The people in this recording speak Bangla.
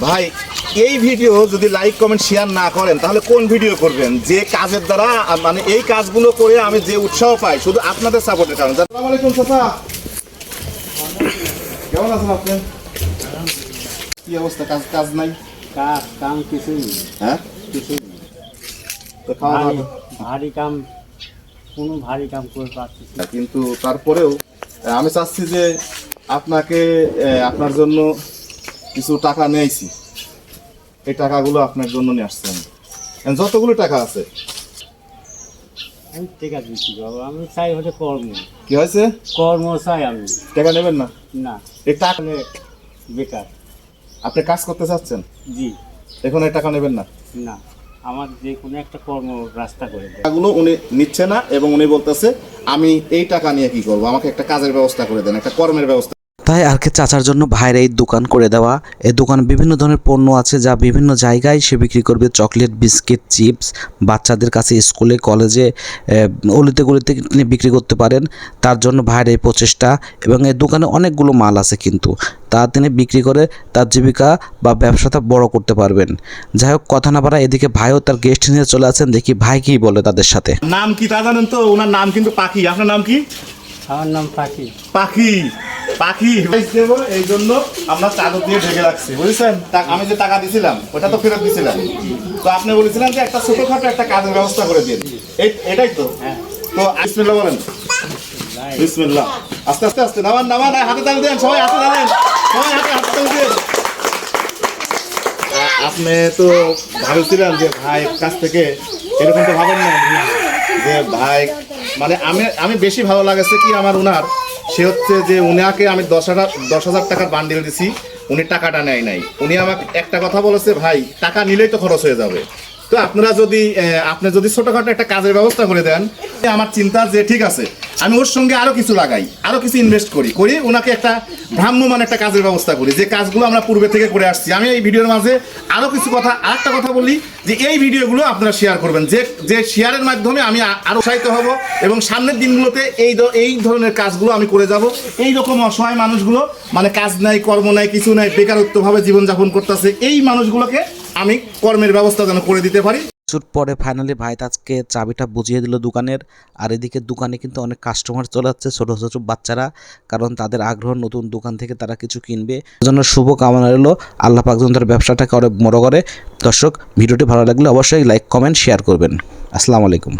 ভাই এই ভিডিও যদি লাইক কমেন্ট শেয়ার না করেন তাহলে কোন ভিডিও করবেন? যে কাজের দ্বারা মানে এই কাজগুলো করে আমি যে উৎসাহ পাই শুধু আপনাদের সাপোর্টের কারণে। আসসালামু আলাইকুম চাচা, কেমন আছেন আপনি? কি অবস্থা? কাজ কাজ নাই? কাম কিছুই নেই। হ্যাঁ, কিছুই নেই। তো খাওয়া দাওয়া ভারী কাম, কোনো ভারী কাম করে পাচ্ছি না। কিন্তু তারপরেও আমি চাচ্ছি যে আপনাকে আপনার জন্য কিছু টাকা নিয়েছি, এই টাকাগুলো আপনার জন্য নিয়ে আসছি আমি। যতগুলো টাকা আছে আমি টাকা দিচ্ছি বাবা, আমি চাই হচ্ছে কর্ম। কি হয়েছে? কর্ম চাই আমি। টাকা নেবেন না? না, এই টাকা বেকার। আপনি কাজ করতে চাচ্ছেন, জি। এখন এই টাকা নেবেন না? না, আমার যে কোনো একটা কর্ম রাস্তা করে দেয়। টাকাগুলো উনি নিচ্ছে না এবং উনি বলতেছে আমি এই টাকা নিয়ে কি করবো, আমাকে একটা কাজের ব্যবস্থা করে দেন, একটা কর্মের ব্যবস্থা। তাই আর কি চাচার জন্য ভাইয়ের এই দোকান করে দেওয়া। এই দোকান বিভিন্ন ধরনের পণ্য আছে যা বিভিন্ন জায়গায় সে বিক্রি করবে। চকলেট, বিস্কিট, চিপস, বাচ্চাদের কাছে স্কুলে কলেজে অলিতে গলিতে বিক্রি করতে পারেন। তার জন্য ভাইয়ের এই প্রচেষ্টা, এবং এই দোকানে অনেকগুলো মাল আছে কিন্তু তা তিনি বিক্রি করে তার জীবিকা বা ব্যবসাটা বড় করতে পারবেন। যাই হোক, কথা না বাড়া, এদিকে ভাইও তার গেস্ট নিয়ে চলে আসেন, দেখি ভাই কি বলে তাদের সাথে। নাম কি তা জানেন তো? ওনার নাম কিন্তু পাখি। আপনার নাম কি? আমার নাম পাখি। পাখি। পাখি দেবো এই জন্য আমরা চাদর দিয়ে ঢেকে রাখছি, বুঝেছেন? আমি যে টাকা দিছিলাম ওটা তো ফেরত দিছিলাম, তো আপনি বলেছিলেন যে একটা ছোটখাটো একটা কাজের ব্যবস্থা করে দিন, এটাই তো? তো বিসমিল্লাহ বলেন। বিসমিল্লাহ। আস্তে আস্তে আস্তে নামান নামান, হাতে তালি দেন, সবাই হাতে তালেন, সবাই হাতে হাতে তালি দেন। আপনি তো ভাবছিলেন যে ভাই কাছ থেকে এরকম তো ভাবেন না যে ভাই মানে আমি বেশি ভালো লাগেছে কি আমার উনার, সে হচ্ছে যে উনাকে আমি 10,000 টাকার বান্ডিল দিছি, উনি টাকাটা নেয় নাই। উনি আমাকে একটা কথা বলেছে, ভাই টাকা নিলেই তো খরচ হয়ে যাবে, তো আপনারা যদি আপনি যদি ছোটখাটো একটা কাজের ব্যবস্থা করে দেন, আমার চিন্তা যে ঠিক আছে আমি ওর সঙ্গে আরো কিছু লাগাই, আরো কিছু ইনভেস্ট করি ওনাকে একটা ভ্রাম্যমান একটা কাজের ব্যবস্থা করি, যে কাজগুলো আমরা পূর্বে থেকে করে আসছি। আমি এই ভিডিওর মাঝে আরো কিছু কথা, আরেকটা কথা বলি যে এই ভিডিওগুলো আপনারা শেয়ার করবেন, যে শেয়ারের মাধ্যমে আমি আরো উৎসাহিত হব এবং সামনের দিনগুলোতে এই ধরনের কাজগুলো আমি করে যাব। এই রকম অসহায় মানুষগুলো মানে কাজ নাই, কর্ম নাই, কিছু নাই, বেকারত্বভাবে জীবনযাপন করতেছে, এই মানুষগুলোকে আমি কর্মের ব্যবস্থা যেন করে দিতে পারি। কিছুর পরে ফাইনালি ভাই আজকে চাবিটা বুঝিয়ে দিল দোকানের। আর এদিকে দোকানে কিন্তু অনেক কাস্টমার চলে যাচ্ছে, ছোটো ছোটো বাচ্চারা, কারণ তাদের আগ্রহ নতুন দোকান থেকে তারা কিছু কিনবে। জন্য শুভ কামনা রইল, আল্লাহ পাক যেন তার ব্যবসাটাকে অনেক বড় করে। দর্শক, ভিডিওটি ভালো লাগলে অবশ্যই লাইক, কমেন্ট, শেয়ার করবেন। আসসালামু আলাইকুম।